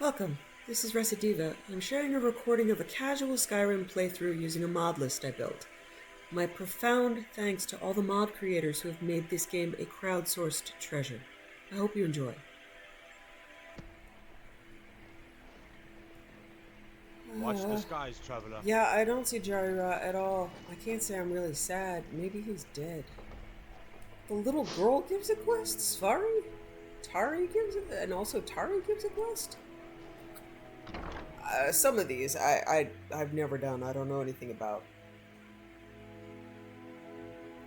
Welcome. This is Recidiva. I'm sharing a recording of a casual Skyrim playthrough using a mod list I built. My profound thanks to all the mod creators who have made this game a crowdsourced treasure. I hope you enjoy. Watch the skies, traveler. Yeah, I don't see Jarira at all. I can't say I'm really sad. Maybe he's dead. The little girl gives a quest? Svari? Tari gives it? And also Tari gives a quest? Some of these I've never done. I don't know anything about.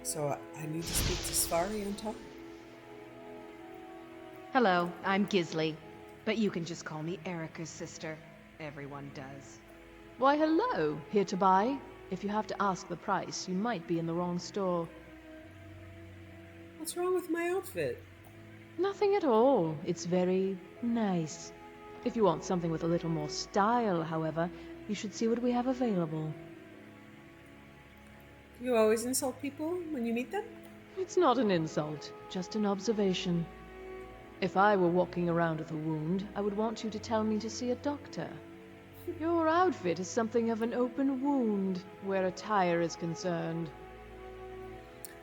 So I need to speak to Svari and talk. Hello, I'm Gisley, but you can just call me Erica's sister. Everyone does. Why, hello. Here to buy? If you have to ask the price, you might be in the wrong store. What's wrong with my outfit? Nothing at all. It's very nice. If you want something with a little more style, however, you should see what we have available. You always insult people when you meet them? It's not an insult, just an observation. If I were walking around with a wound, I would want you to tell me to see a doctor. Your outfit is something of an open wound, where attire is concerned.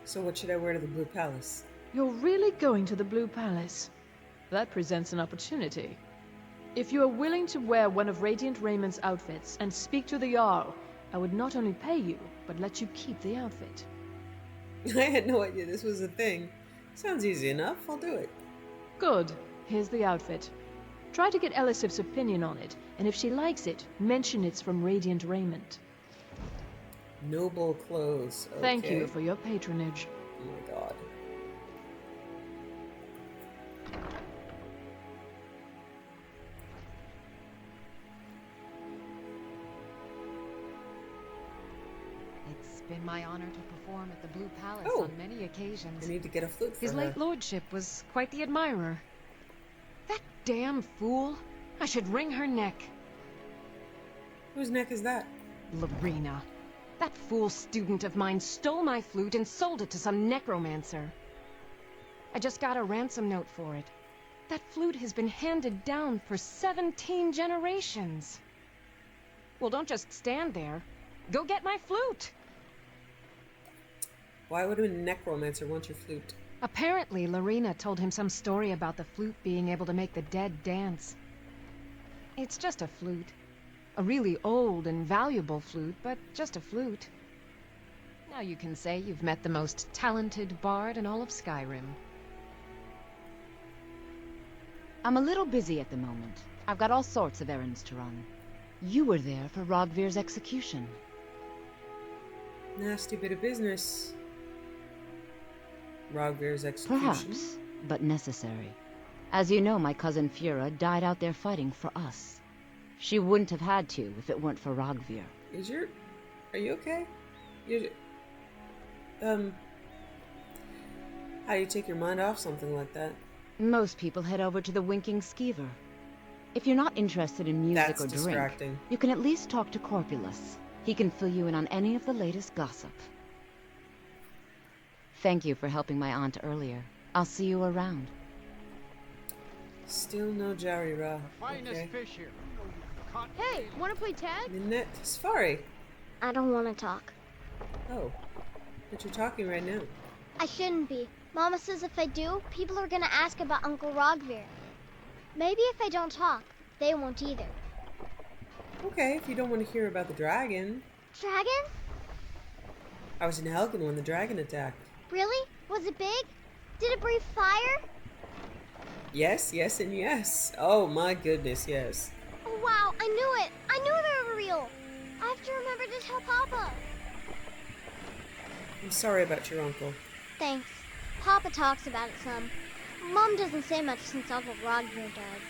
So what should I wear to the Blue Palace? You're really going to the Blue Palace? That presents an opportunity. If you are willing to wear one of Radiant Raymond's outfits and speak to the Jarl, I would not only pay you, but let you keep the outfit. I had no idea this was a thing. Sounds easy enough. I'll do it. Good. Here's the outfit. Try to get Elisif's opinion on it, and if she likes it, mention it's from Radiant Raymond. Noble clothes. Okay. Thank you for your patronage. Oh my god. It's been my honor to perform at the Blue Palace Oh. on many occasions. I need to get a flute for His her. late lordship was quite the admirer. That damn fool! I should wring her neck. Whose neck is that? Lorena. That fool student of mine stole my flute and sold it to some necromancer. I just got a ransom note for it. That flute has been handed down for 17 generations. Well, don't just stand there. Go get my flute! Why would a necromancer want your flute? Apparently, Lorena told him some story about the flute being able to make the dead dance. It's just a flute. A really old and valuable flute, but just a flute. Now you can say you've met the most talented bard in all of Skyrim. I'm a little busy at the moment. I've got all sorts of errands to run. You were there for Rogvir's execution. Nasty bit of business. Rogvir's execution. Perhaps, but necessary. As you know, my cousin Fura died out there fighting for us. She wouldn't have had to if it weren't for Rogvir. Are you okay? How do you take your mind off something like that? Most people head over to the Winking Skeever. If you're not interested in music That's or drink, distracting. you can at least talk to Corpulus. He can fill you in on any of the latest gossip. Thank you for helping my aunt earlier. I'll see you around. Still no Jarira. Finest Okay. fish here. Hey, wanna play tag? Minette Safari. I don't wanna talk. Oh. But you're talking right now. I shouldn't be. Mama says if I do, people are gonna ask about Uncle Rogvir. Maybe if I don't talk, they won't either. Okay, if you don't want to hear about the dragon. Dragon? I was in Helgen when the dragon attacked. Really? Was it big? Did it breathe fire? Yes, yes, and yes. Oh my goodness, yes. Oh wow, I knew it! I knew they were real! I have to remember to tell Papa. I'm sorry about your uncle. Thanks. Papa talks about it some. Mom doesn't say much since Uncle Rogvir died.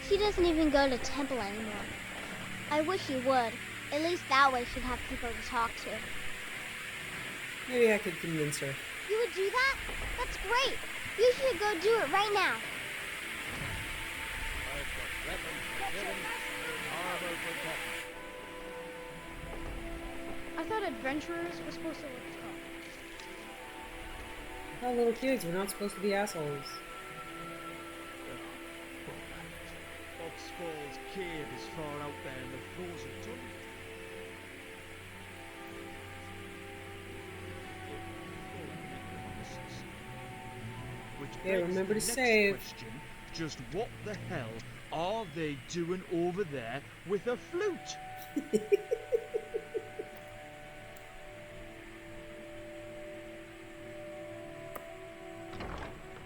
She doesn't even go to temple anymore. I wish she would. At least that way she'd have people to talk to. Maybe I could convince her. You would do that? That's great! You should go do it right now. I thought adventurers were supposed to look tough. Oh, little kids, we're not supposed to be assholes. Falls cave is far out there in the frozen tundra. Which Yeah, begs remember the to next save. question, just what the hell are they doing over there with a flute?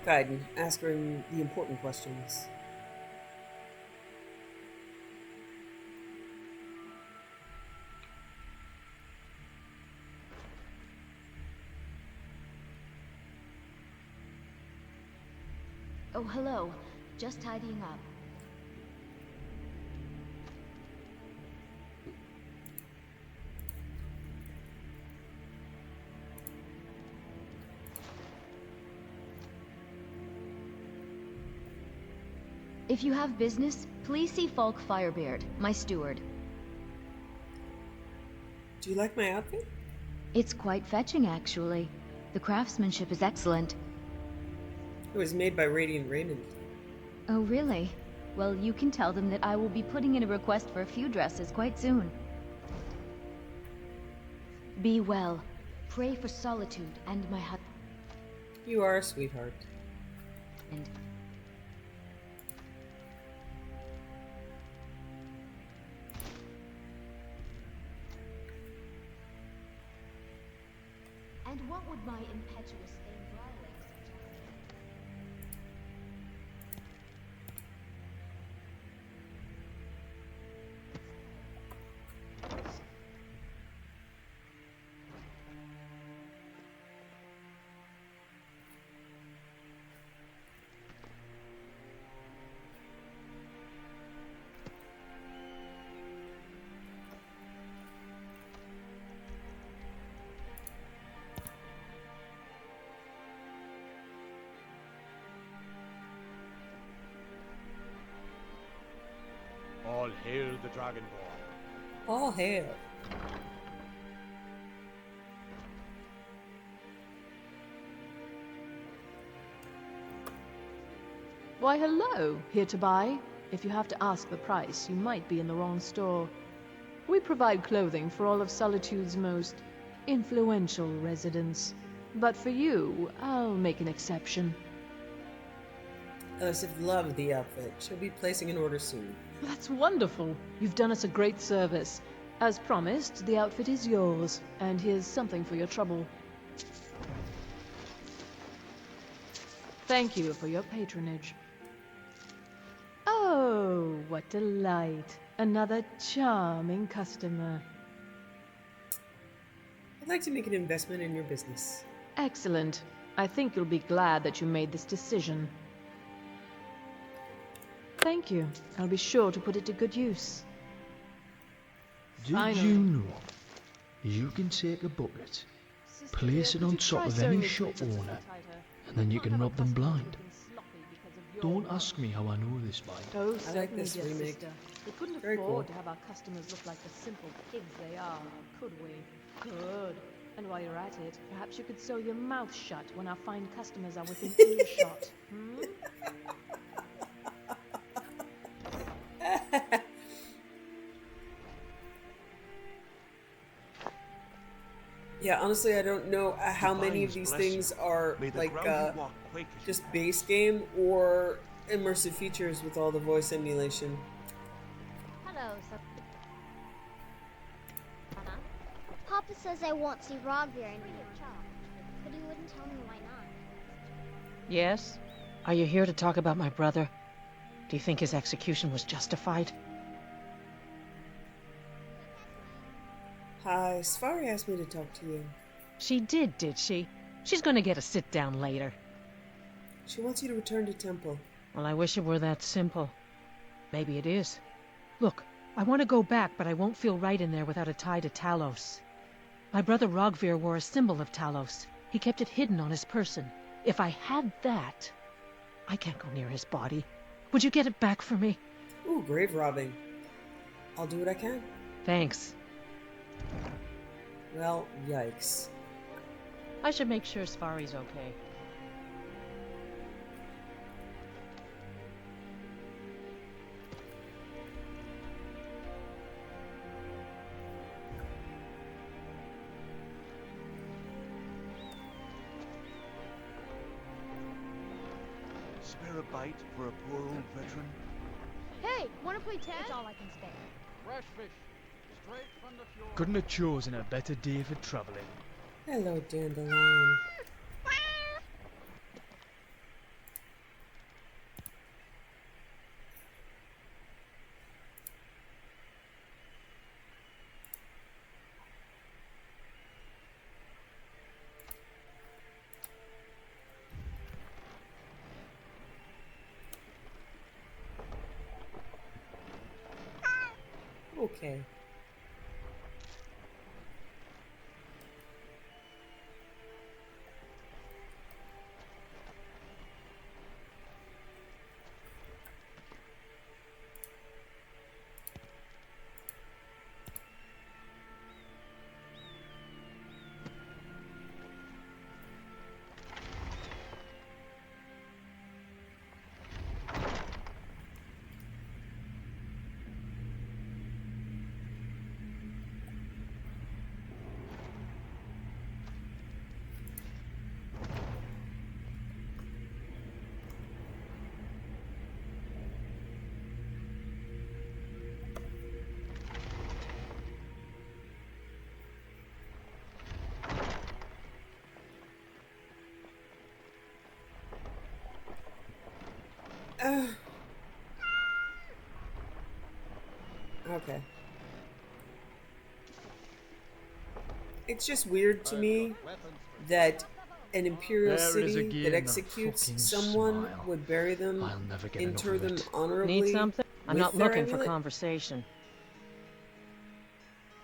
Kaidan, asking the important questions. Oh, hello. Just tidying up. If you have business, please see Falk Firebeard, my steward. Do you like my outfit? It's quite fetching, actually. The craftsmanship is excellent. It was made by Radiant Raymond. Oh, really? Well, you can tell them that I will be putting in a request for a few dresses quite soon. Be well. Pray for solitude and my hut. You are a sweetheart. And what would my impetuous dame Dryling suggest? All hail the Dragonborn. All hail. Why, hello. Here to buy? If you have to ask the price, you might be in the wrong store. We provide clothing for all of Solitude's most influential residents. But for you, I'll make an exception. Elisif loved the outfit. She'll be placing an order soon. That's wonderful. You've done us a great service. As promised, the outfit is yours. And here's something for your trouble. Thank you for your patronage. Oh, what delight. Another charming customer. I'd like to make an investment in your business. Excellent. I think you'll be glad that you made this decision. Thank you. I'll be sure to put it to good use. Did Finally. you know you can take a bucket, place it on top of any shop owner, and then you can rob them blind? Don't ask me how I know this, mind. Oh, I certainly, like this dear remake. sister. We couldn't Very afford cool. to have our customers look like the simple pigs they are, could we? Good. And while you're at it, perhaps you could sew your mouth shut when our fine customers are within earshot. Hmm? Yeah, honestly, I don't know how many of these bless things are May the like ground you walk quake as you just base game or immersive features with all the voice emulation. Hello, Savannah. Papa says I won't see Rogvir in but he wouldn't tell me why not. Yes? Are you here to talk about my brother? Do you think his execution was justified? Hi, Safari asked me to talk to you. She did she? She's gonna get a sit-down later. She wants you to return to Temple. Well, I wish it were that simple. Maybe it is. Look, I want to go back, but I won't feel right in there without a tie to Talos. My brother Rogvir wore a symbol of Talos. He kept it hidden on his person. If I had that, I can't go near his body. Would you get it back for me? Ooh, grave robbing. I'll do what I can. Thanks. Well, yikes. I should make sure Sfari's okay. Spare a bite for a poor old veteran? Hey, wanna play tag? It's all I can spare. Fresh fish, straight from the fjord. Couldn't have chosen a better day for travelling. Hello, Dandelion. Okay. Okay. It's just weird to me that an imperial There it is city again, that that executes fucking someone smile. would bury them, I'll never get enough inter of them it. honorably. Need something? I'm with not their looking for amulet. conversation.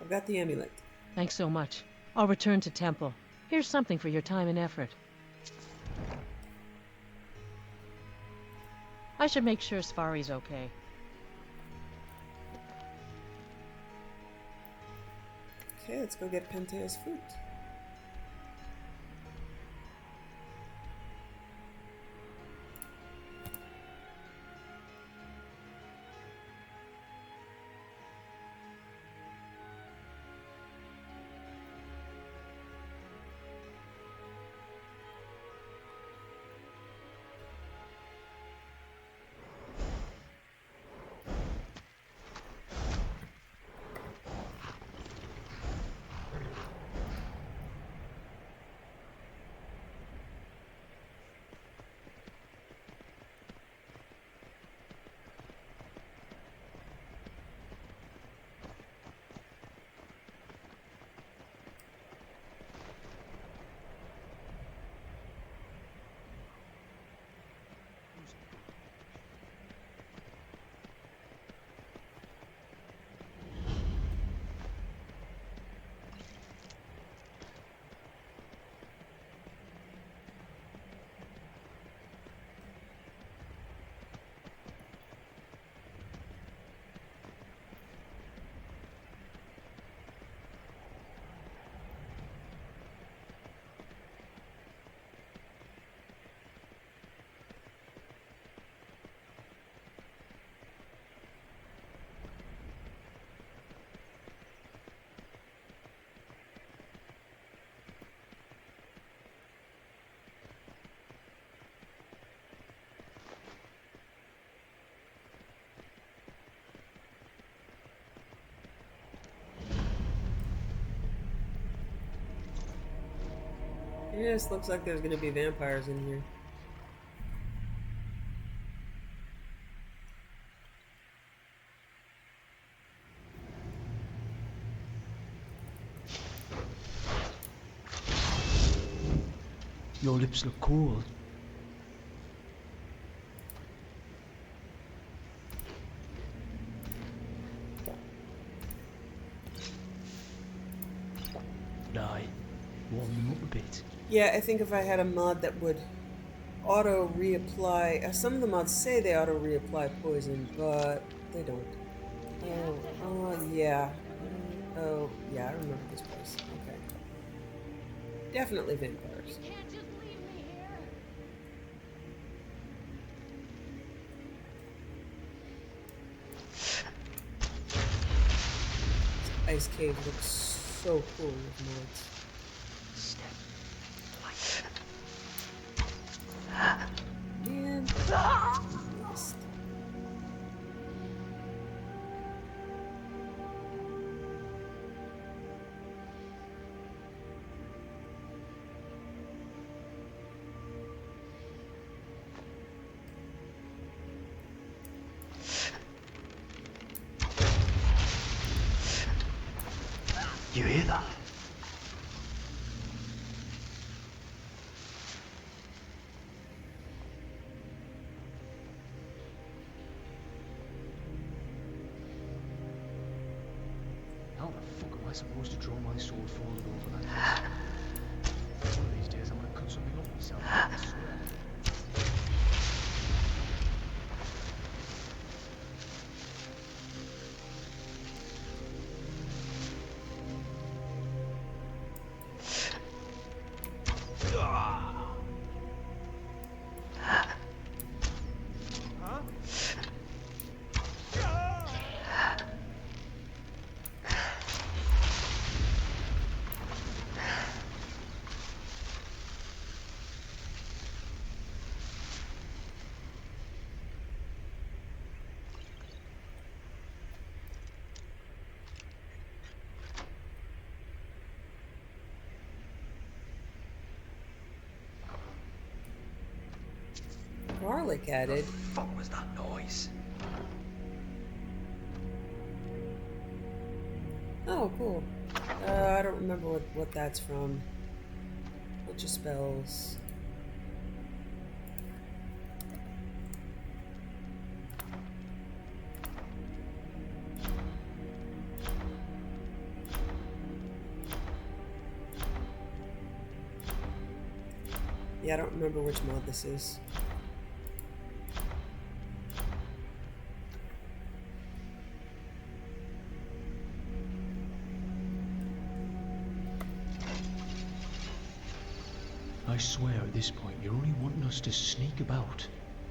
I've got the amulet. Thanks so much. I'll return to temple. Here's something for your time and effort. I should make sure Sfari's okay. Okay, let's go get Pentea's flute. Yes, looks like there's gonna be vampires in here. Your lips look cold. Aye, warm them up a bit. Yeah, I think if I had a mod that would auto reapply, some of the mods say they auto reapply poison, but they don't. Yeah. Oh, yeah, I remember this place. Okay. Definitely vampires. This ice cave looks so cool with mods. Man, Missed. You hear that? How the fuck am I supposed to draw my sword falling over like this? One of these days I'm gonna cut something up myself, I swear. Garlic added. What was that noise? Oh, cool. I don't remember what that's from. Bunch of spells. Yeah, I don't remember which mod this is. I swear at this point you're only wanting us to sneak about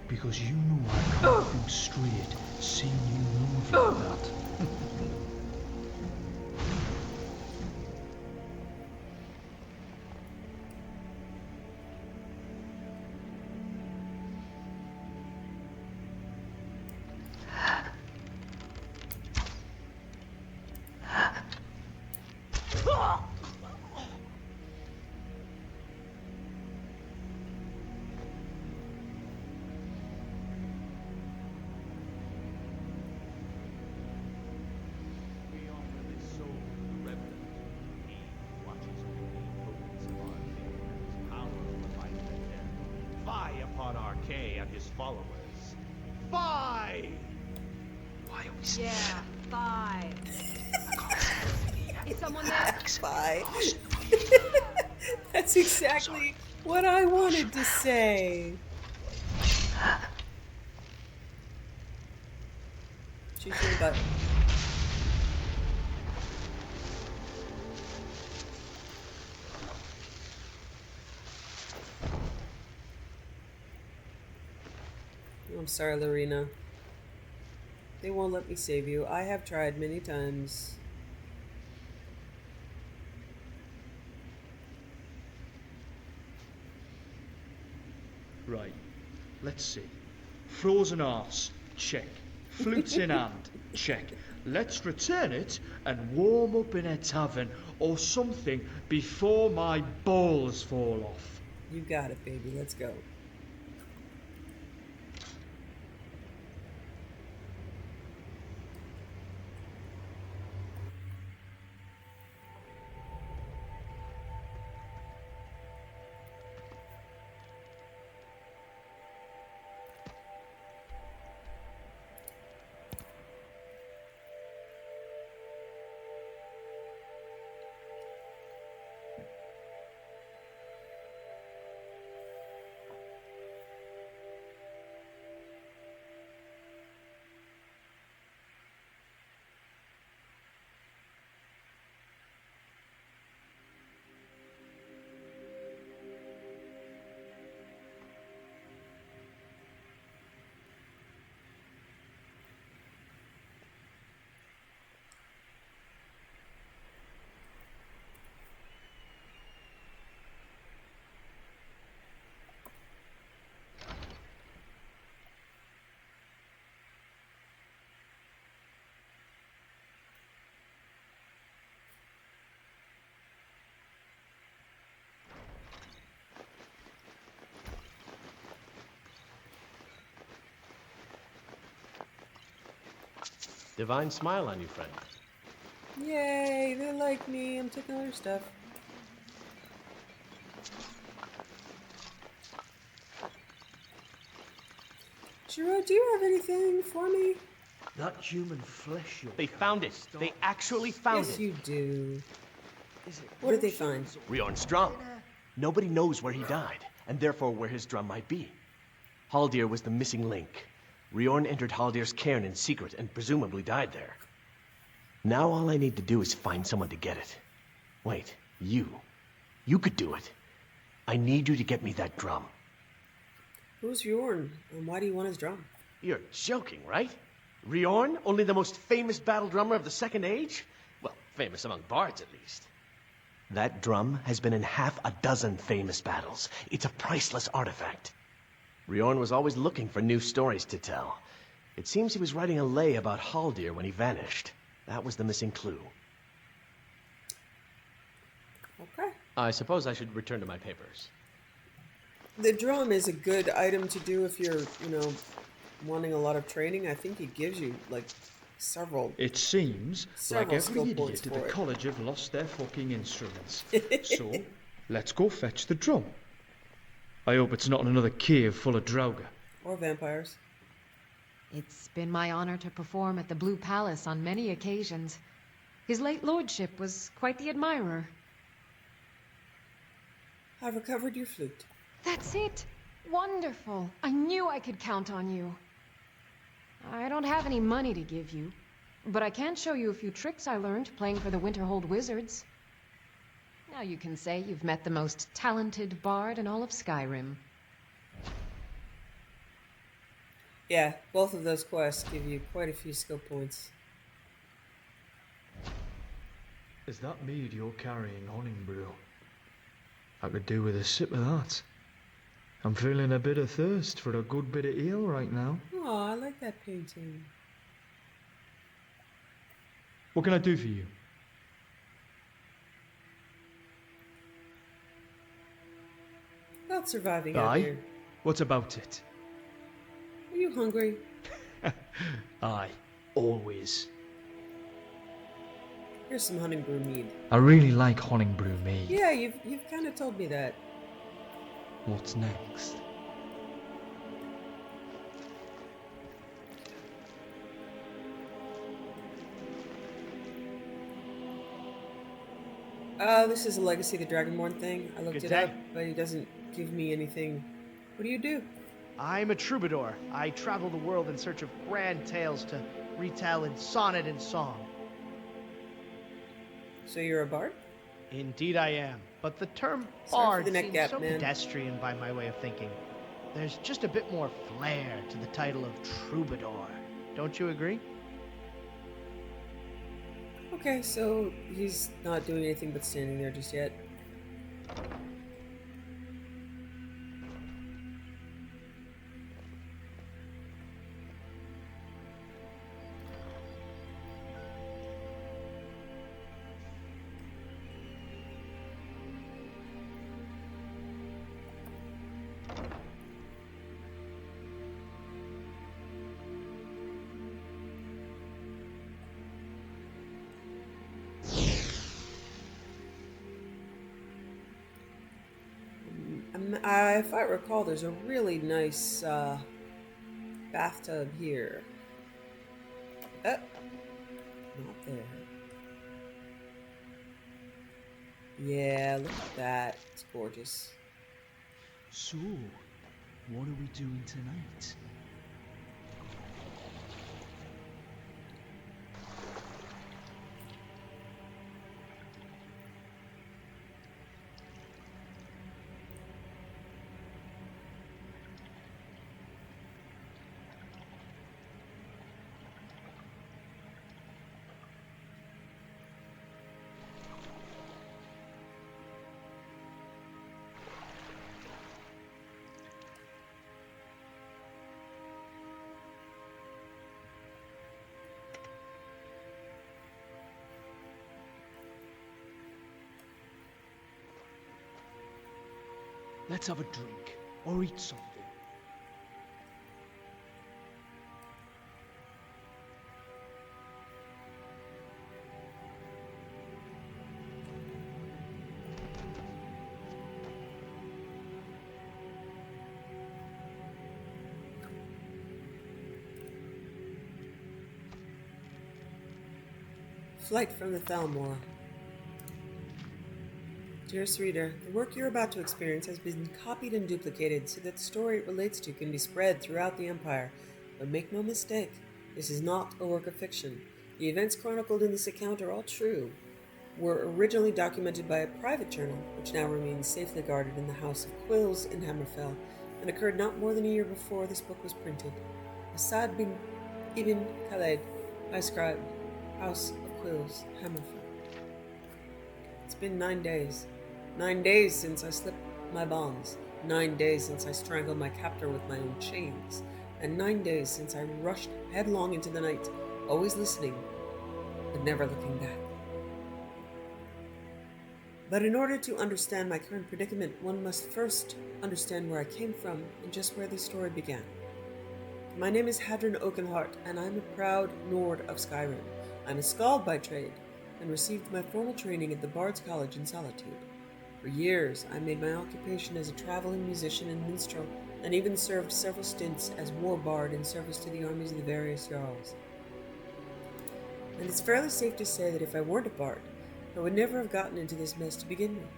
because you know I can't think straight seeing you move like that. And his followers. Bye! Why are we Yeah, bye. Is someone there? Bye. That's exactly what I wanted to say. Shoot your butt. I'm sorry, Lorena. They won't let me save you. I have tried many times. Right, let's see. Frozen arse, check. Flutes in hand, check. Let's return it and warm up in a tavern or something before my balls fall off. You got it, baby. Let's go. Divine smile on you, friend. Yay, they like me. I'm taking all their stuff. Shiro, do you have anything for me? That human flesh you're They found it. They actually found Yes, it. you do. What did they find? Riorn's drum. Nobody knows where he died, and therefore where his drum might be. Haldir was the missing link. Riorn entered Haldir's cairn in secret and presumably died there. Now all I need to do is find someone to get it. Wait, you. You could do it. I need you to get me that drum. Who's Riorn, and why do you want his drum? You're joking, right? Riorn, only the most famous battle drummer of the Second Age? Well, famous among bards, at least. That drum has been in half a dozen famous battles. It's a priceless artifact. Riorn was always looking for new stories to tell. It seems he was writing a lay about Haldir when he vanished. That was the missing clue. Okay. I suppose I should return to my papers. The drum is a good item to do if you're, wanting a lot of training. I think it gives you, several. It seems like every skill idiot points at for the it. college have lost their fucking instruments. So, let's go fetch the drum. I hope it's not another cave full of Draugr. Or vampires. It's been my honor to perform at the Blue Palace on many occasions. His late lordship was quite the admirer. I've recovered your flute. That's it! Wonderful! I knew I could count on you. I don't have any money to give you, but I can show you a few tricks I learned playing for the Winterhold Wizards. Now you can say you've met the most talented bard in all of Skyrim. Yeah, both of those quests give you quite a few skill points. Is that mead you're carrying, Honningbrew? I could do with a sip of that. I'm feeling a bit of thirst for a good bit of ale right now. Oh, I like that painting. What can I do for you? About surviving out Aye? here. What about it? Are you hungry? Aye, always. Here's some honey brew mead. I really like Honningbrew mead. Yeah, you've kind of told me that. What's next? This is a Legacy of the Dragonborn thing. I looked Good it day. up, but it doesn't give me anything. What do you do? I'm a troubadour. I travel the world in search of grand tales to retell in sonnet and song. So you're a bard? Indeed I am. But the term Sorry for bard the neck seems gap, so man. pedestrian by my way of thinking. There's just a bit more flair to the title of troubadour. Don't you agree? Okay, so he's not doing anything but standing there just yet. If I recall, there's a really nice bathtub here. Not there. Yeah, look at that. It's gorgeous. So, what are we doing tonight? Let's have a drink, or eat something. Flight from the Thalmor. Dearest reader, the work you're about to experience has been copied and duplicated so that the story it relates to can be spread throughout the Empire. But make no mistake, this is not a work of fiction. The events chronicled in this account are all true, were originally documented by a private journal, which now remains safely guarded in the House of Quills in Hammerfell, and occurred not more than a year before this book was printed. Asad bin Ibn Khaled, by scribe, House of Quills, Hammerfell. It's been 9 days. 9 days since I slipped my bonds. 9 days since I strangled my captor with my own chains. And 9 days since I rushed headlong into the night, always listening, but never looking back. But in order to understand my current predicament, one must first understand where I came from and just where this story began. My name is Hadron Oakenheart, and I'm a proud Nord of Skyrim. I'm a skald by trade, and received my formal training at the Bard's College in Solitude. For years, I made my occupation as a traveling musician and minstrel, and even served several stints as war bard in service to the armies of the various Jarls. And it's fairly safe to say that if I weren't a bard, I would never have gotten into this mess to begin with.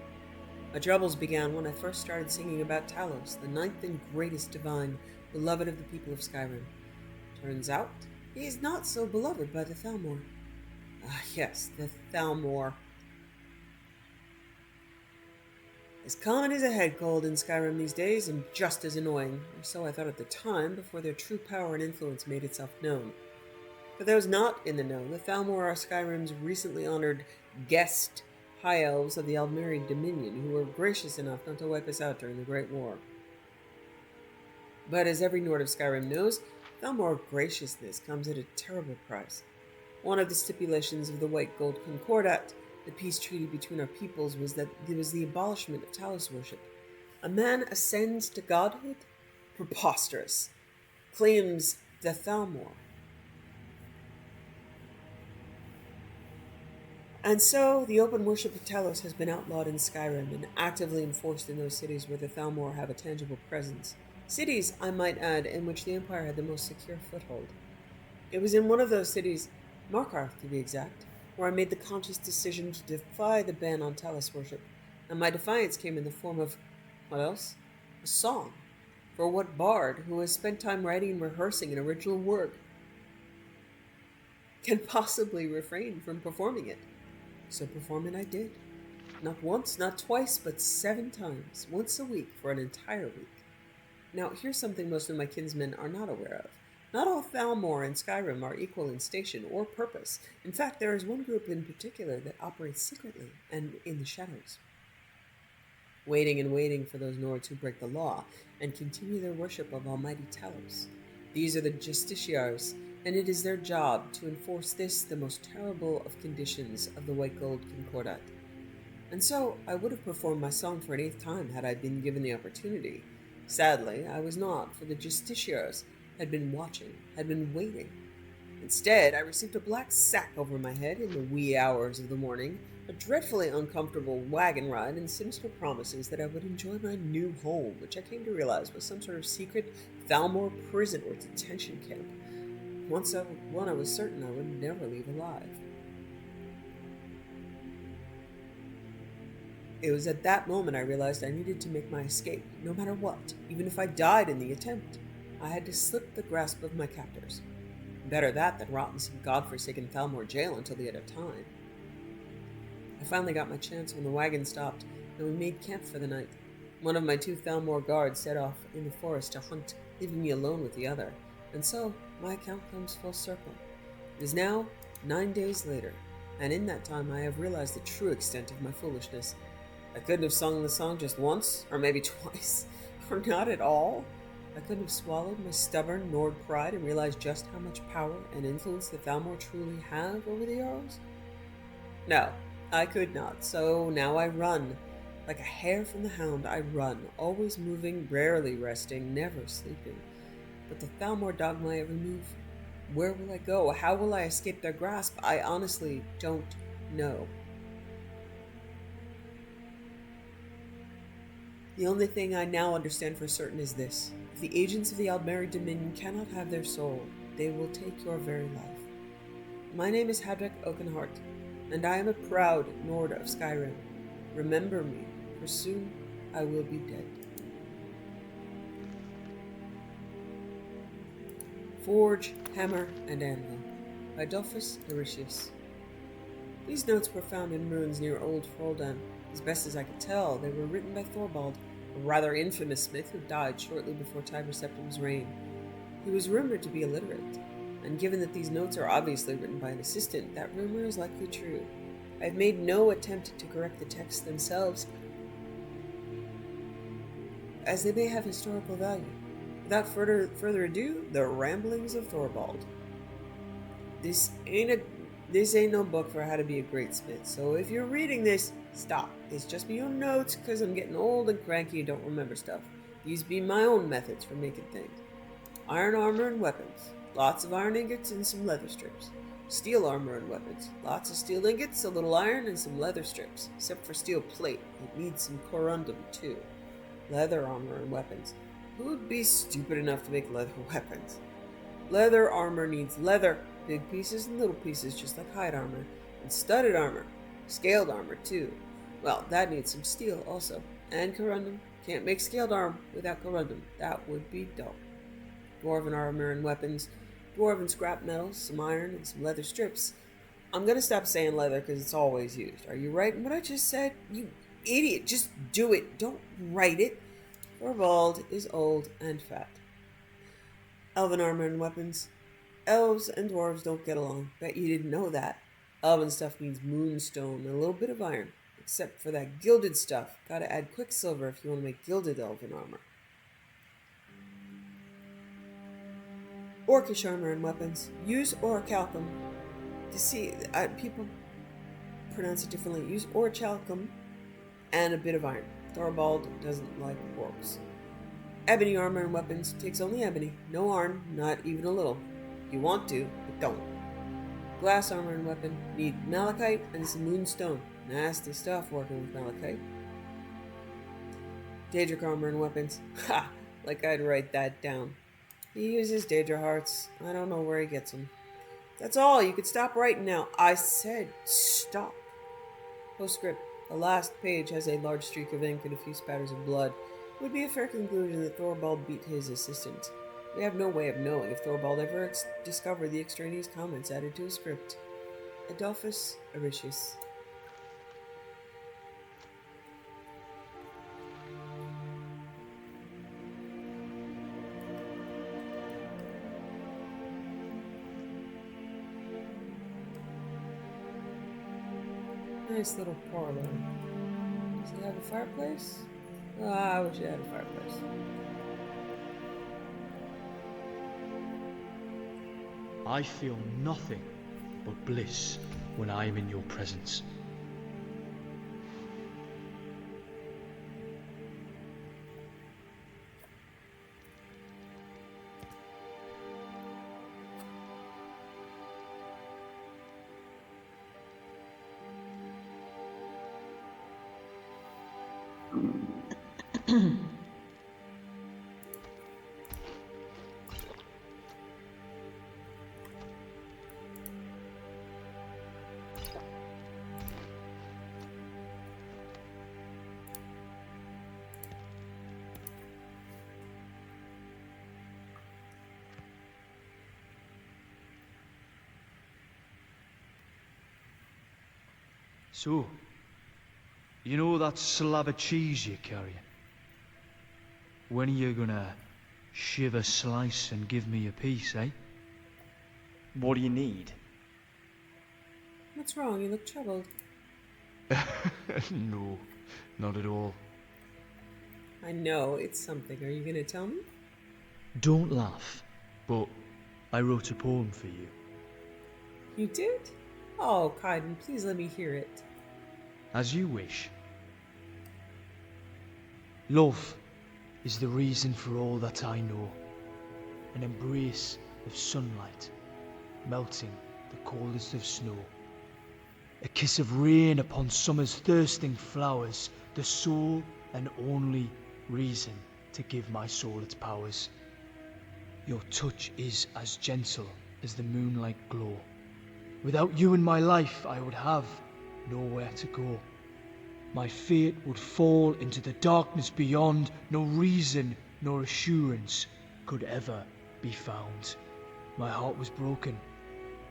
My troubles began when I first started singing about Talos, the ninth and greatest divine, beloved of the people of Skyrim. Turns out, he is not so beloved by the Thalmor. Ah, yes, the Thalmor. As common as a head cold in Skyrim these days, and just as annoying, or so I thought at the time, before their true power and influence made itself known. For those not in the know, the Thalmor are Skyrim's recently honored guest high elves of the Aldmeri Dominion, who were gracious enough not to wipe us out during the Great War. But as every Nord of Skyrim knows, Thalmor graciousness comes at a terrible price. One of the stipulations of the White Gold Concordat, the peace treaty between our peoples, was that there was the abolishment of Talos worship. A man ascends to godhood? Preposterous. Claims the Thalmor. And so, the open worship of Talos has been outlawed in Skyrim and actively enforced in those cities where the Thalmor have a tangible presence. Cities, I might add, in which the Empire had the most secure foothold. It was in one of those cities, Markarth to be exact, where I made the conscious decision to defy the ban on Talos worship, and my defiance came in the form of, what else? A song. For what bard, who has spent time writing and rehearsing an original work, can possibly refrain from performing it? So perform it I did. Not once, not twice, but 7 times, once a week for an entire week. Now, here's something most of my kinsmen are not aware of. Not all Thalmor and Skyrim are equal in station or purpose. In fact, there is one group in particular that operates secretly and in the shadows, waiting and waiting for those Nords who break the law and continue their worship of Almighty Talos. These are the Justiciars, and it is their job to enforce this, the most terrible of conditions of the White Gold Concordat. And so, I would have performed my song for an 8th time had I been given the opportunity. Sadly, I was not, for the Justiciars had been watching, had been waiting. Instead, I received a black sack over my head in the wee hours of the morning, a dreadfully uncomfortable wagon ride, and sinister promises that I would enjoy my new home, which I came to realize was some sort of secret Thalmor prison or detention camp. One I was certain I would never leave alive. It was at that moment I realized I needed to make my escape, no matter what, even if I died in the attempt. I had to slip the grasp of my captors. Better that than rot in some godforsaken Thalmor jail until the end of time. I finally got my chance when the wagon stopped, and we made camp for the night. One of my 2 Thalmor guards set off in the forest to hunt, leaving me alone with the other. And so, my account comes full circle. It is now 9 days later, and in that time I have realized the true extent of my foolishness. I couldn't have sung the song just once, or maybe twice, or not at all. I couldn't have swallowed my stubborn Nord pride and realized just how much power and influence the Thalmor truly have over the Jarls. No, I could not, so now I run. Like a hare from the hound, I run, always moving, rarely resting, never sleeping. But the Thalmor dog my every move. Where will I go? How will I escape their grasp? I honestly don't know. The only thing I now understand for certain is this. If the agents of the Aldmeri Dominion cannot have their soul, they will take your very life. My name is Hadron Oakenheart, and I am a proud Nord of Skyrim. Remember me, for soon I will be dead. Forge, Hammer, and Anvil by Dolphus Mauritius. These notes were found in ruins near Old Kaidan. As best as I could tell, they were written by Thorvald, a rather infamous smith who died shortly before Tiber Septim's reign. He was rumored to be illiterate, and given that these notes are obviously written by an assistant, that rumor is likely true. I have made no attempt to correct the texts themselves, as they may have historical value. Without further ado, the ramblings of Thorvald. This ain't no book for how to be a great smith, so if you're reading this, stop. It's just me own notes, because I'm getting old and cranky and don't remember stuff. These be my own methods for making things. Iron armor and weapons. Lots of iron ingots and some leather strips. Steel armor and weapons. Lots of steel ingots, a little iron, and some leather strips. Except for steel plate. It needs some corundum, too. Leather armor and weapons. Who would be stupid enough to make leather weapons? Leather armor needs leather. Big pieces and little pieces, just like hide armor. And studded armor. Scaled armor, too. Well, that needs some steel, also. And corundum. Can't make scaled armor without corundum. That would be dull. Dwarven armor and weapons. Dwarven scrap metal, some iron, and some leather strips. I'm gonna stop saying leather because it's always used. Are you writing what I just said? You idiot, just do it. Don't write it. Thorvald is old and fat. Elven armor and weapons. Elves and dwarves don't get along. Bet you didn't know that. Elven stuff means moonstone and a little bit of iron. Except for that gilded stuff. Gotta add quicksilver if you want to make gilded elven armor. Orcish armor and weapons. Use orichalcum. To see, people pronounce it differently. Use orichalcum and a bit of iron. Thorvald doesn't like orcs. Ebony armor and weapons. Takes only ebony. No iron, not even a little. You want to, but don't. Glass armor and weapon. Need malachite and some moonstone. Nasty stuff working with malachite. Daedric armor and weapons. Ha! Like I'd write that down. He uses Daedra hearts. I don't know where he gets them. That's all. You could stop writing now. I said stop. Postscript. The last page has a large streak of ink and a few spatters of blood. It would be a fair conclusion that Thorvald beat his assistant. We have no way of knowing if Thorvald ever discovered the extraneous comments added to his script. Adolphus Mauritius. Nice little parlor. Does it have a fireplace? Oh, I wish it had a fireplace. I feel nothing but bliss when I am in your presence. So, you know that slab of cheese you're carrying? When are you gonna shiv a slice and give me a piece, eh? What do you need? What's wrong? You look troubled. No, not at all. I know, it's something. Are you gonna tell me? Don't laugh, but I wrote a poem for you. You did? Oh, Kaidan, please let me hear it. As you wish. Love is the reason for all that I know. An embrace of sunlight, melting the coldest of snow. A kiss of rain upon summer's thirsting flowers, the sole and only reason to give my soul its powers. Your touch is as gentle as the moonlight glow, Without you in my life, I would have nowhere to go. My fate would fall into the darkness beyond. No reason nor assurance could ever be found. My heart was broken.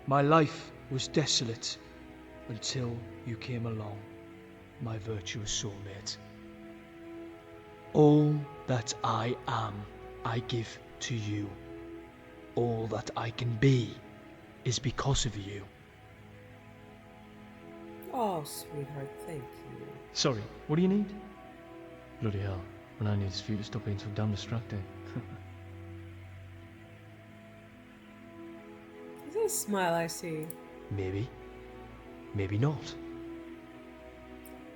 My life was desolate until you came along, my virtuous soulmate. All that I am, I give to you. All that I can be is because of you. Oh, sweetheart, thank you. Sorry, what do you need? Bloody hell, when I need is for you to stop being so damn distracting. Is that a smile I see? Maybe. Maybe not.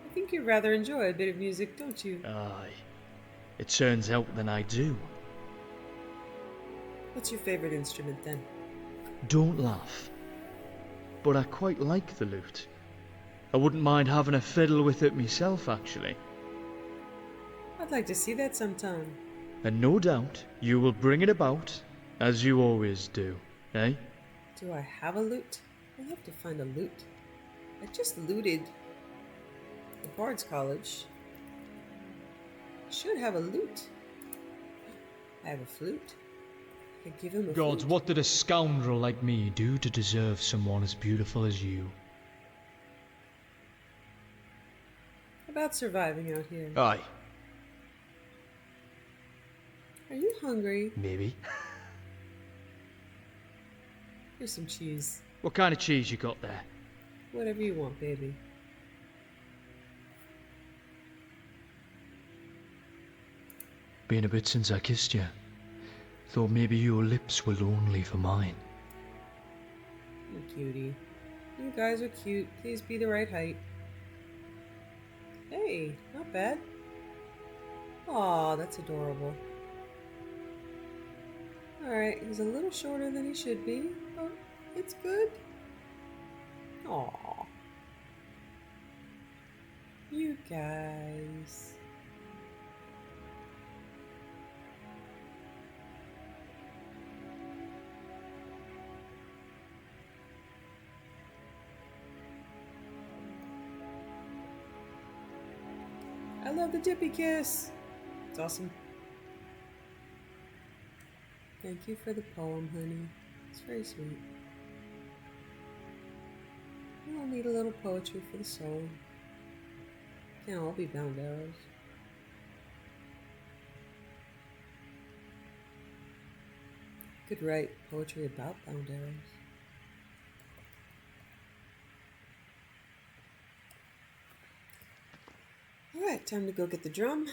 I think you rather enjoy a bit of music, don't you? Aye. It turns out that I do. What's your favorite instrument then? Don't laugh. But I quite like the lute. I wouldn't mind having a fiddle with it myself, actually. I'd like to see that sometime. And no doubt you will bring it about, as you always do, eh? Do I have a lute? I'll have to find a lute. I just looted the Bard's College. I should have a lute. I have a flute. I could give him a Gods, flute. what did a scoundrel like me do to deserve someone as beautiful as you? About surviving out here. Aye. Are you hungry? Maybe. Here's some cheese. What kind of cheese you got there? Whatever you want, baby. Been a bit since I kissed you. Thought maybe your lips were lonely for mine. You cutie. You guys are cute. Please be the right height. Hey, not bad. Aw, that's adorable. Alright, he's a little shorter than he should be, but it's good. Aw. You guys. I love the dippy kiss. It's awesome. Thank you for the poem, honey. It's very sweet. We all need a little poetry for the soul. Can't all be bound arrows. Could write poetry about bound arrows. Alright, time to go get the drum.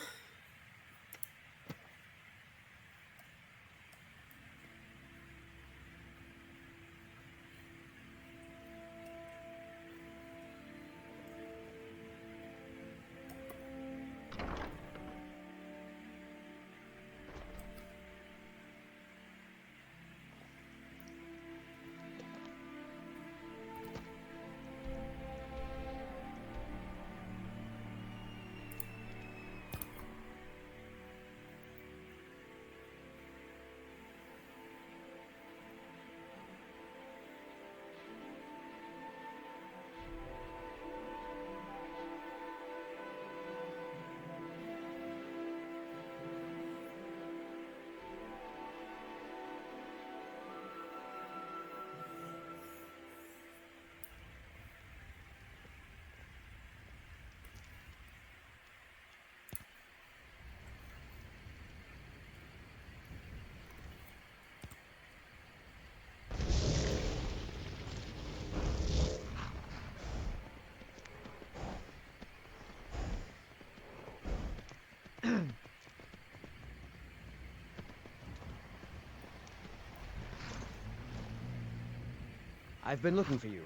I've been looking for you.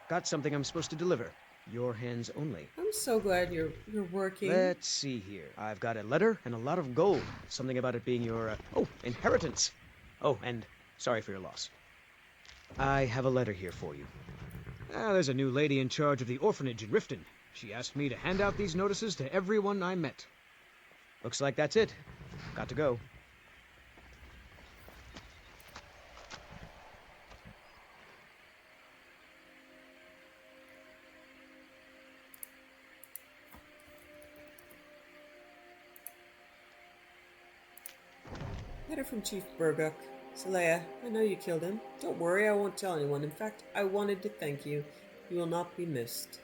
Got something I'm supposed to deliver. Your hands only. I'm so glad you're working. Let's see here. I've got a letter and a lot of gold. Something about it being your, inheritance. Oh, and sorry for your loss. I have a letter here for you. There's a new lady in charge of the orphanage in Riften. She asked me to hand out these notices to everyone I met. Looks like that's it. Got to go. Letter from Chief Burguk. Saleya, I know you killed him. Don't worry, I won't tell anyone. In fact, I wanted to thank you. You will not be missed.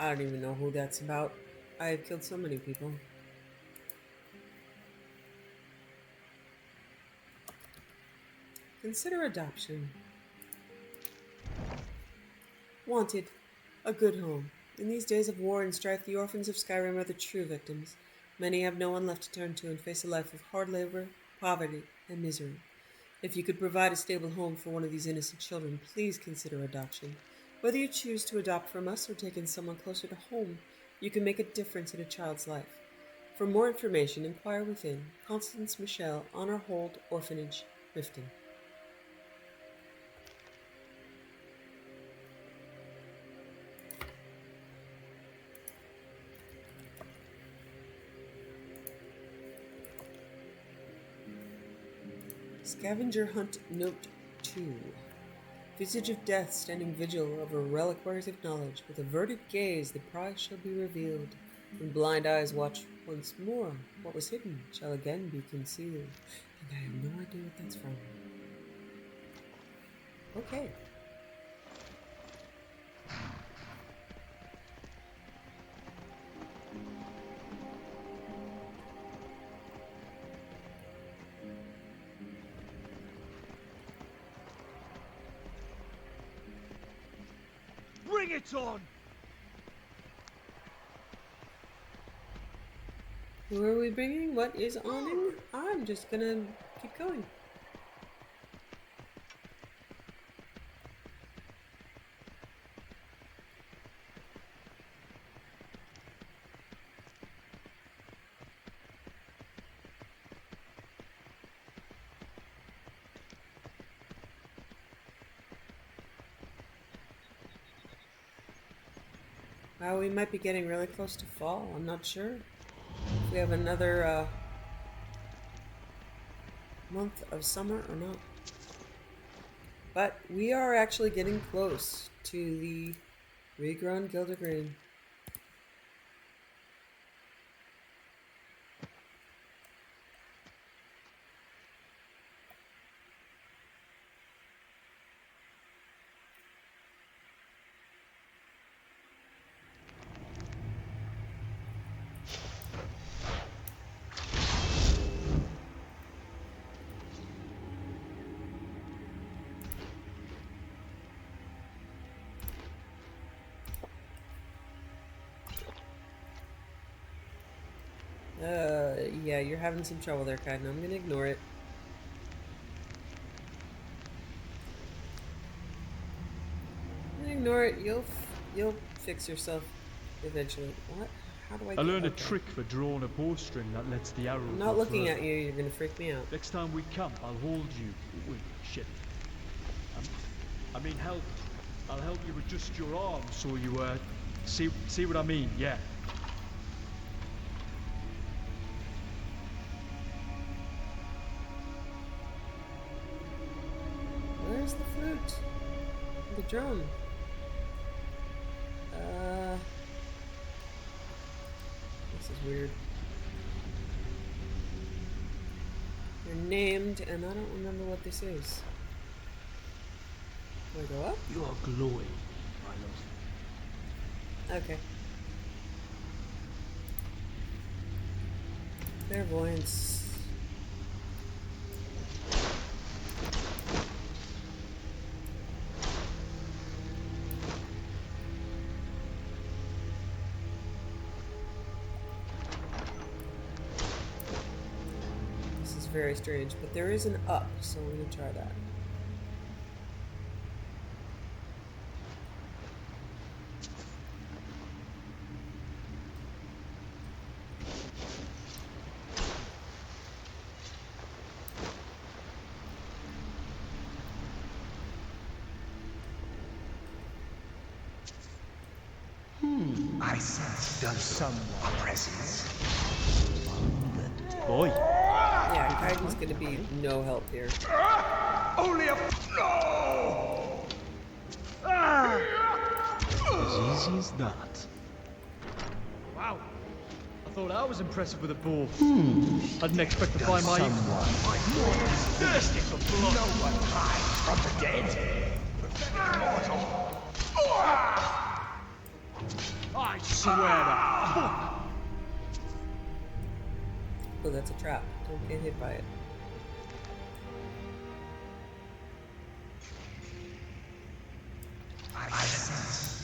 I don't even know who that's about. I have killed so many people. Consider adoption. Wanted. A good home. In these days of war and strife, the orphans of Skyrim are the true victims. Many have no one left to turn to and face a life of hard labor, poverty, and misery. If you could provide a stable home for one of these innocent children, please consider adoption. Whether you choose to adopt from us or take in someone closer to home, you can make a difference in a child's life. For more information, inquire within. Constance Michelle, Honor Hold Orphanage, Riften. Scavenger Hunt Note 2. Visage of death standing vigil over reliquaries of knowledge. With averted gaze the prize shall be revealed. When blind eyes watch once more, what was hidden shall again be concealed. And I have no idea what that's from. Okay. Bring it on! Who are we bringing? What is on? I'm just gonna keep going. Wow, we might be getting really close to fall. I'm not sure if we have another month of summer or not. But we are actually getting close to the regrown Gildergreen. Yeah, you're having some trouble there, Kaidan. I'm gonna ignore it. I'm gonna ignore it. You'll fix yourself eventually. What? How do I? I learned a trick for drawing a bowstring that lets the arrow. I'm not looking at you. You're gonna freak me out. Next time we camp, I'll hold you. Wait, shit. I mean, help. I'll help you adjust your arm so you see what I mean? Yeah. Where's the flute? The drum? This is weird. You're named, and I don't remember what this is. Do I go up? You are glowing, my love. Okay. Clairvoyance. This is very strange, but there is an up, so I'm gonna try that. I sense some presence. Boy. Yeah, Kaidan's gonna be no help here. Only a no! As easy as that. Wow. I thought I was impressive with a bow. I didn't expect to find my... Thirsty for blood. No one hides from the dead. Pathetic mortal. I swear to... Oh, that's a trap. Don't get hit by it. I sense.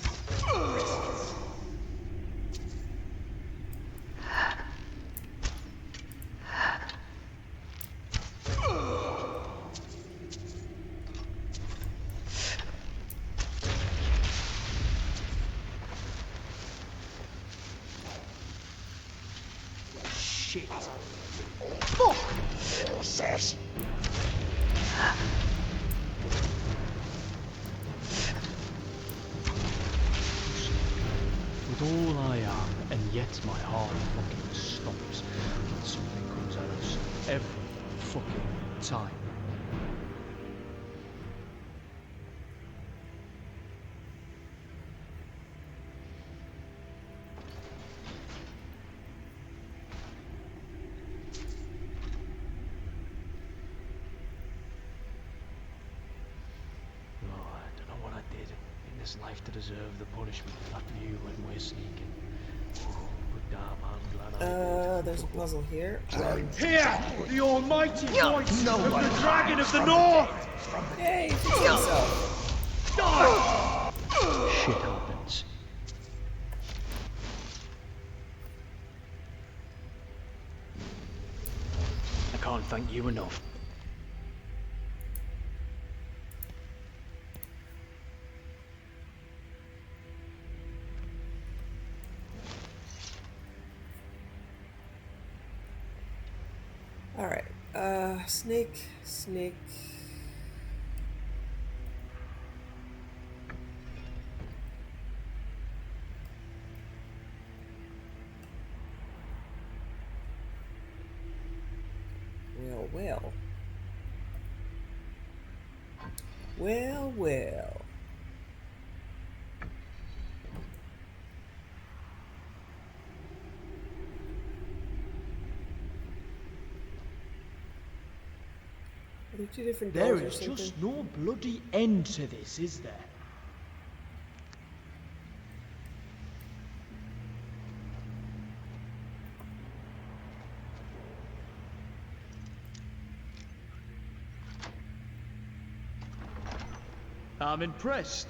Shit. Fuck! Says. With all I am, and yet my heart fucking stops when something comes at us every fucking time. This life to deserve the punishment of that view when we're sneaking. Oh, but damn, I'm glad I did. There's a puzzle here. Here, the almighty voice of the dragon of the north! Hey, fix himself. Shit happens. I can't thank you enough. Alright, snake. Well. Are there two different There doors or is something? just no bloody end to this, is there? I'm impressed.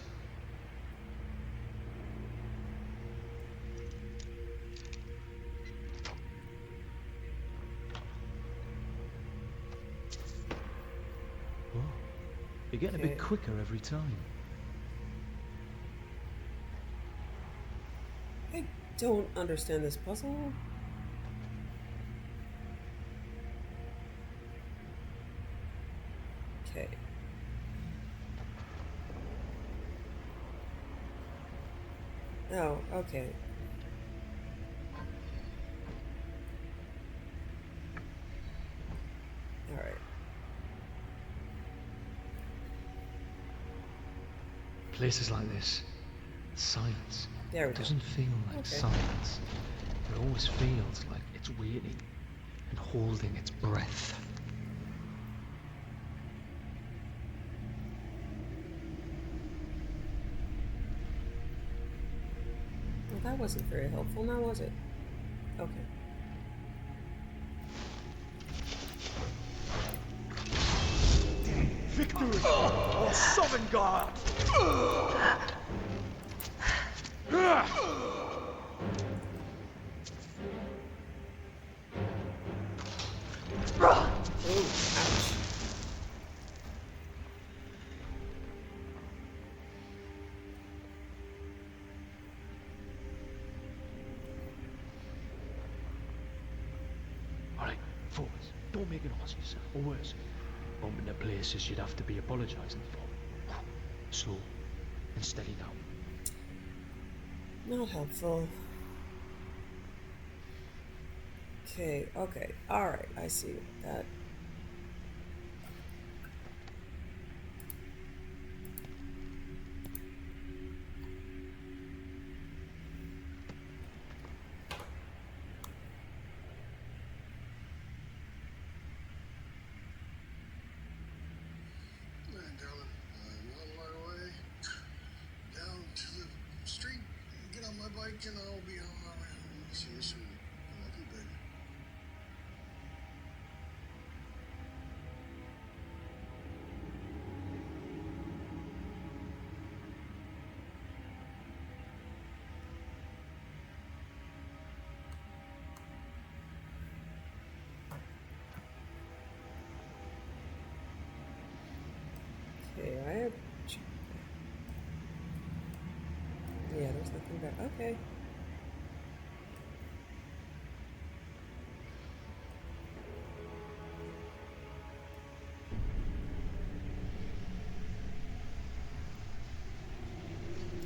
You're getting a bit quicker every time. I don't understand this puzzle. Okay. Oh, okay. Alright. Places like this, silence. There we go. Doesn't feel like silence. It always feels like it's waiting and holding its breath. Well, that wasn't very helpful, now was it? Okay. Victory! Or Sovngarde! Alright, focus. Don't make it horse yourself, or worse. Bump into places you'd have to be apologising for. Slow and steady now. Not helpful. Okay, alright, I see that. can all be around each year, so love you, baby. Okay, I have. Yeah, there's nothing back. Okay.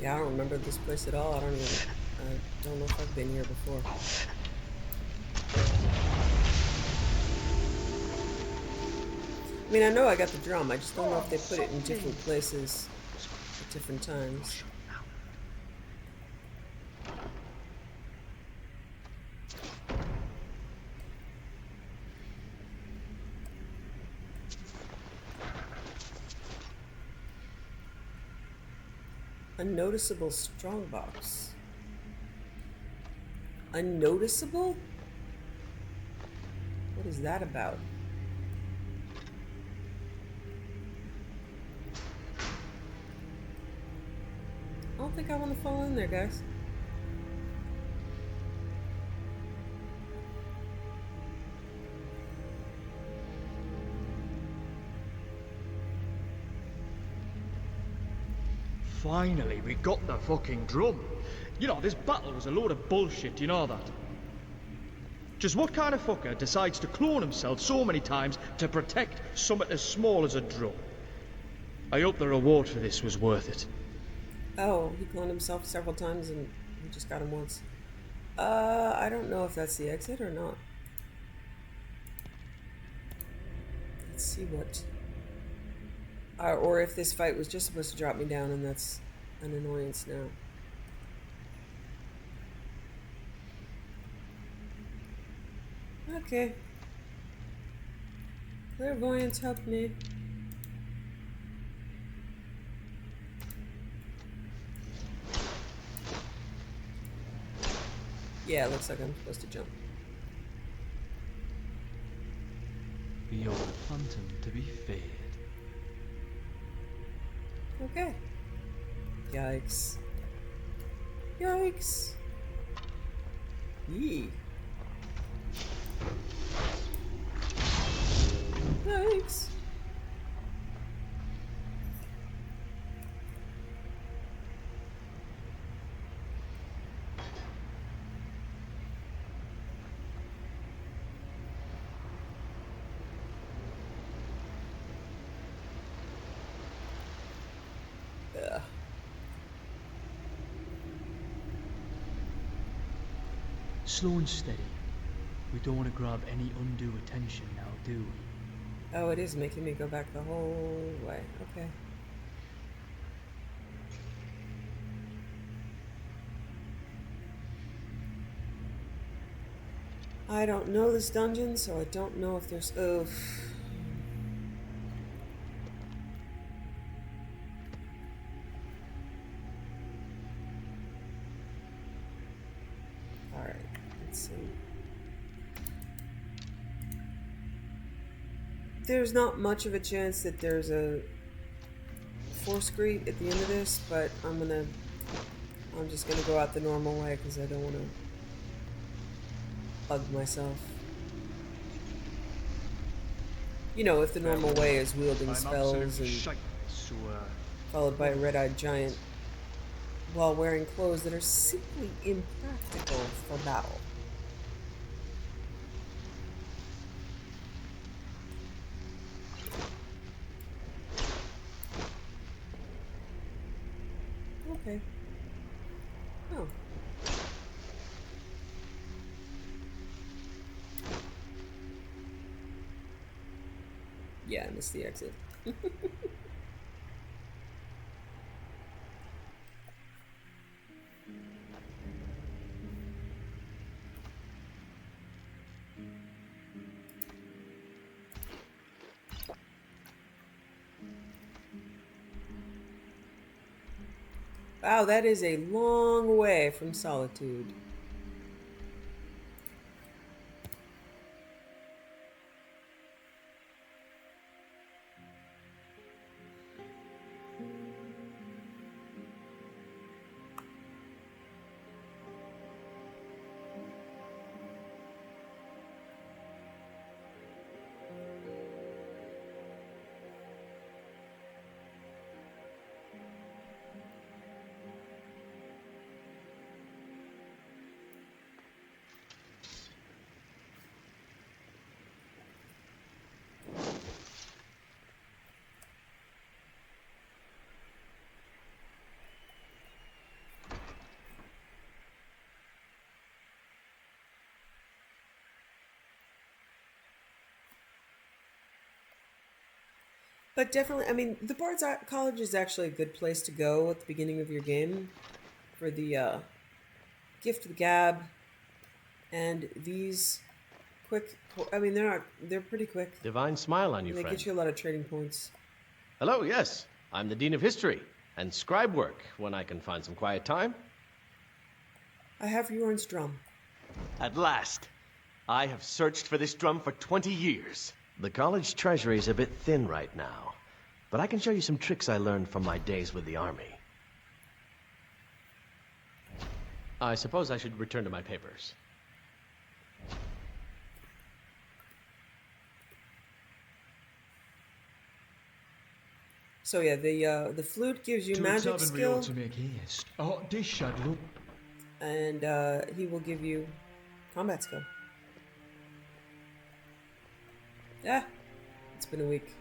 Yeah, I don't remember this place at all. I don't know if I've been here before. I mean, I know I got the drum. I just don't know if they put it in different places at different times. Unnoticeable strongbox. Unnoticeable? What is that about? I don't think I want to fall in there, guys. Finally, we got the fucking drum. You know, this battle was a load of bullshit, you know that? Just what kind of fucker decides to clone himself so many times to protect something as small as a drum? I hope the reward for this was worth it. Oh, he cloned himself several times and we just got him once. I don't know if that's the exit or not. Let's see what... or if this fight was just supposed to drop me down and that's an annoyance now. Okay. Clairvoyance helped me. Yeah, it looks like I'm supposed to jump. Beyond phantom to be feared. Okay. Yikes. Yikes. Yee. Yikes. Ugh. Slow and steady. We don't want to grab any undue attention now, do we? Oh, it is making me go back the whole way. Okay. I don't know this dungeon, so I don't know if there's... Oof. Alright, let's see. There's not much of a chance that there's a force greet at the end of this, but I'm just gonna go out the normal way because I don't want to bug myself. You know, if the normal way is wielding spells and followed by a red-eyed giant while wearing clothes that are simply impractical for battle. Okay. Oh. Yeah, I missed the exit. Wow, that is a long way from Solitude. But definitely, I mean, the Bard's College is actually a good place to go at the beginning of your game for the Gift of the Gab and these quick. I mean, they're pretty quick. Divine smile on you, They friend. get you a lot of trading points. Hello, yes. I'm the Dean of History and scribe work when I can find some quiet time. I have Yorn's drum. At last. I have searched for this drum for 20 years. The college treasury is a bit thin right now, but I can show you some tricks I learned from my days with the army. I suppose I should return to my papers. So yeah, the flute gives you To magic tavern we skill, ought to make haste. A hot dish, I'd look. and he will give you combat skill. Yeah, it's been a week.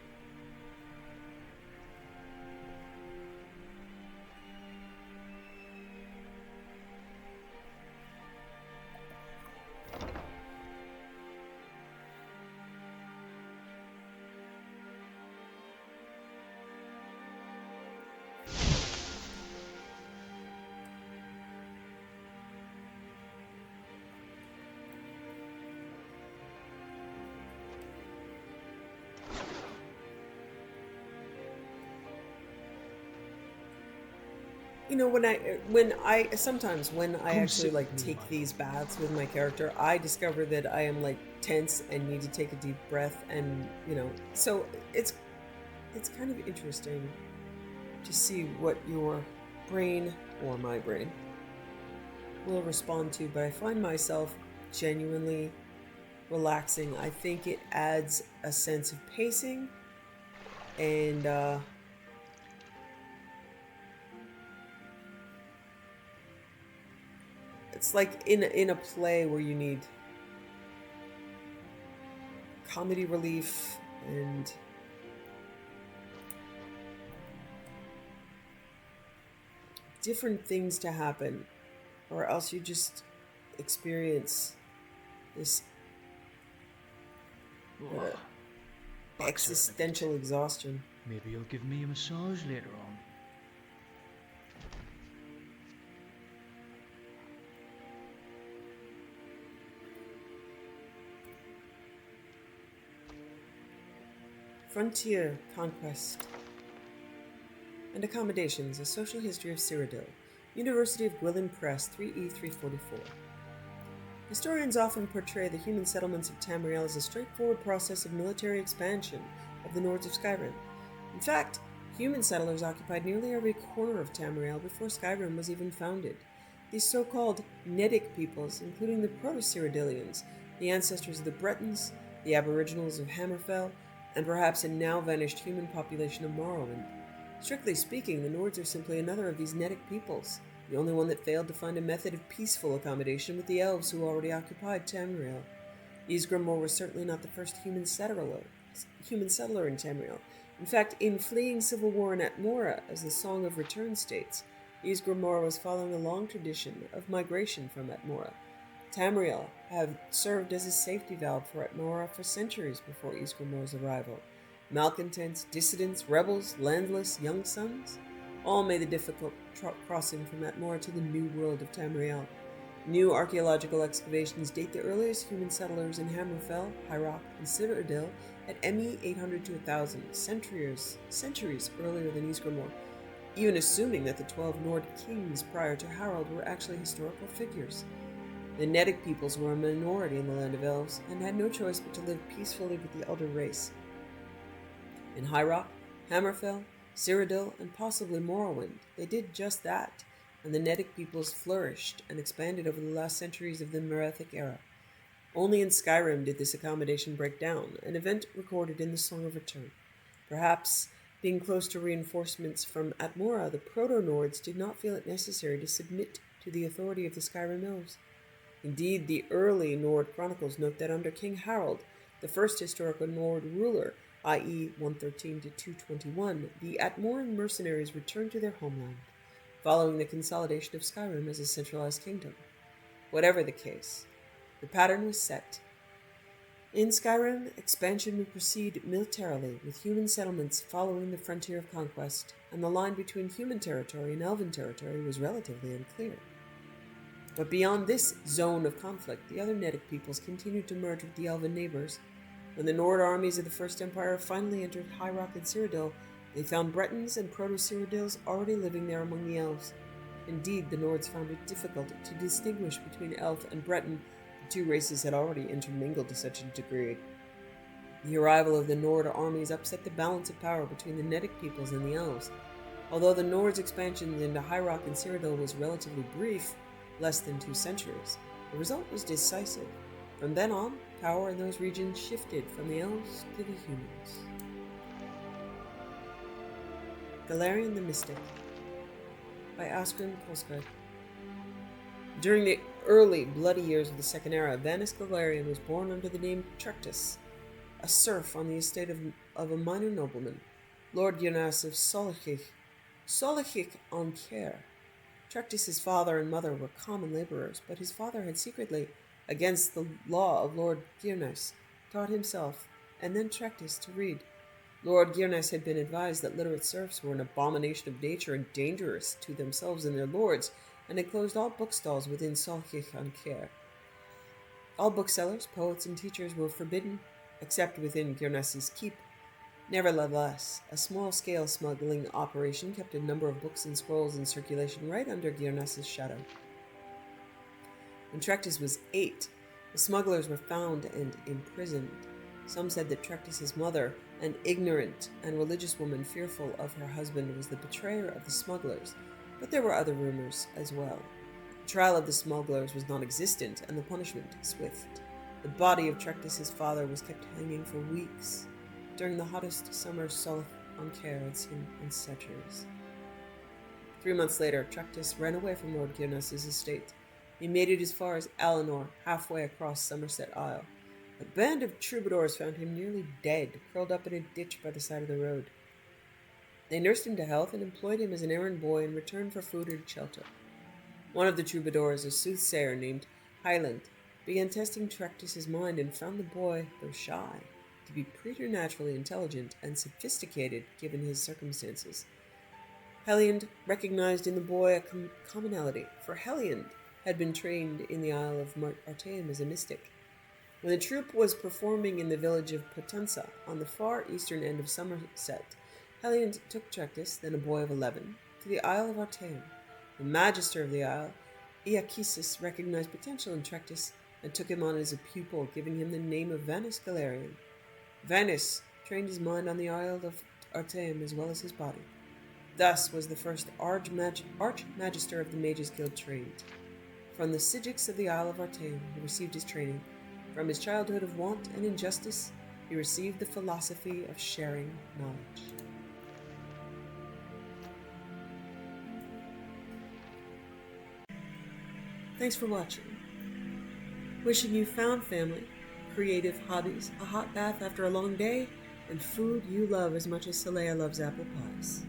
You know, when I sometimes when I Come actually sit like with me, take man. these baths with my character, I discover that I am like tense and need to take a deep breath, and you know, so it's kind of interesting to see what your brain or my brain will respond to, but I find myself genuinely relaxing. I think it adds a sense of pacing and it's like in a play where you need comedy relief and different things to happen, or else you just experience this existential exhaustion. Maybe you'll give me a massage later on. Frontier Conquest and Accommodations, A Social History of Cyrodiil, University of Gwilym Press, 3E344. Historians often portray the human settlements of Tamriel as a straightforward process of military expansion of the Nords of Skyrim. In fact, human settlers occupied nearly every corner of Tamriel before Skyrim was even founded. These so-called Nedic peoples, including the Proto-Cyrodiilians, the ancestors of the Bretons, the Aboriginals of Hammerfell, and perhaps a now-vanished human population of Morrowind. Strictly speaking, the Nords are simply another of these Nedic peoples, the only one that failed to find a method of peaceful accommodation with the elves who already occupied Tamriel. Ysgramor was certainly not the first human settler in Tamriel. In fact, in Fleeing Civil War in Atmora, as the Song of Return states, Ysgramor was following a long tradition of migration from Atmora. Tamriel had served as a safety valve for Atmora for centuries before Ysgramor's arrival. Malcontents, dissidents, rebels, landless, young sons, all made the difficult crossing from Atmora to the new world of Tamriel. New archaeological excavations date the earliest human settlers in Hammerfell, High Rock, and Citadel at ME 800 to 1000, centuries earlier than Ysgramor. even assuming that the 12 Nord kings prior to Harald were actually historical figures. The Nedic peoples were a minority in the land of elves, and had no choice but to live peacefully with the elder race. In High Rock, Hammerfell, Cyrodiil, and possibly Morrowind, they did just that, and the Nedic peoples flourished and expanded over the last centuries of the Merethic era. Only in Skyrim did this accommodation break down, an event recorded in the Song of Return. Perhaps, being close to reinforcements from Atmora, the Proto-Nords did not feel it necessary to submit to the authority of the Skyrim elves. Indeed, the early Nord chronicles note that under King Harald, the first historical Nord ruler, i.e. 113 to 221, the Atmoran mercenaries returned to their homeland, following the consolidation of Skyrim as a centralized kingdom. Whatever the case, the pattern was set. In Skyrim, expansion would proceed militarily, with human settlements following the frontier of conquest, and the line between human territory and elven territory was relatively unclear. But beyond this zone of conflict, the other Nedic peoples continued to merge with the elven neighbors. When the Nord armies of the First Empire finally entered High Rock and Cyrodiil, they found Bretons and Proto-Cyrodiils already living there among the elves. Indeed, the Nords found it difficult to distinguish between elf and Breton. The two races had already intermingled to such a degree. The arrival of the Nord armies upset the balance of power between the Nedic peoples and the elves. Although the Nords' expansion into High Rock and Cyrodiil was relatively brief, less than 2 centuries, the result was decisive. From then on, power in those regions shifted from the elves to the humans. Galarian the Mystic by Asgrim Kolskred. During the early bloody years of the Second Era, Vanus Galarian was born under the name Trectus, a serf on the estate of a minor nobleman, Lord Gyrnas of Solachich on Care. Trectus' father and mother were common laborers, but his father had secretly, against the law of Lord Gyrnas, taught himself, and then Trectus, to read. Lord Gyrnas had been advised that literate serfs were an abomination of nature and dangerous to themselves and their lords, and had closed all bookstalls within Solachich on Care. All booksellers, poets, and teachers were forbidden, except within Gyrnas' keep. Nevertheless, a small-scale smuggling operation kept a number of books and scrolls in circulation right under Gyrnas' shadow. When Trectus was 8, the smugglers were found and imprisoned. Some said that Trectus' mother, an ignorant and religious woman fearful of her husband, was the betrayer of the smugglers, but there were other rumors as well. The trial of the smugglers was non-existent, and the punishment swift. The body of Trectus' father was kept hanging for weeks. During the hottest summer Solach on Care had seen in centuries. 3 months later, Trectus ran away from Lord Gyrnas' estate. He made it as far as Alinor, halfway across Somerset Isle. A band of troubadours found him nearly dead, curled up in a ditch by the side of the road. They nursed him to health and employed him as an errand boy in return for food and shelter. One of the troubadours, a soothsayer named Highland, began testing Trectus' mind and found the boy, though shy, to be preternaturally intelligent and sophisticated given his circumstances. Heliand recognized in the boy a commonality, for Heliand had been trained in the Isle of Artaeum as a mystic. When the troupe was performing in the village of Potenza on the far eastern end of Somerset, Heliand took Trectus, then a boy of 11, to the Isle of Artaeum. The magister of the isle, Iachesis, recognized potential in Trectus and took him on as a pupil, giving him the name of Vanus Galarian. Vanus trained his mind on the Isle of Artaeum as well as his body. Thus was the first Archmagister of the Mages Guild trained. From the Sigics of the Isle of Artaeum he received his training. From his childhood of want and injustice, he received the philosophy of sharing knowledge. Thanks for watching. Wishing you found family, creative hobbies, a hot bath after a long day, and food you love as much as Saleya loves apple pies.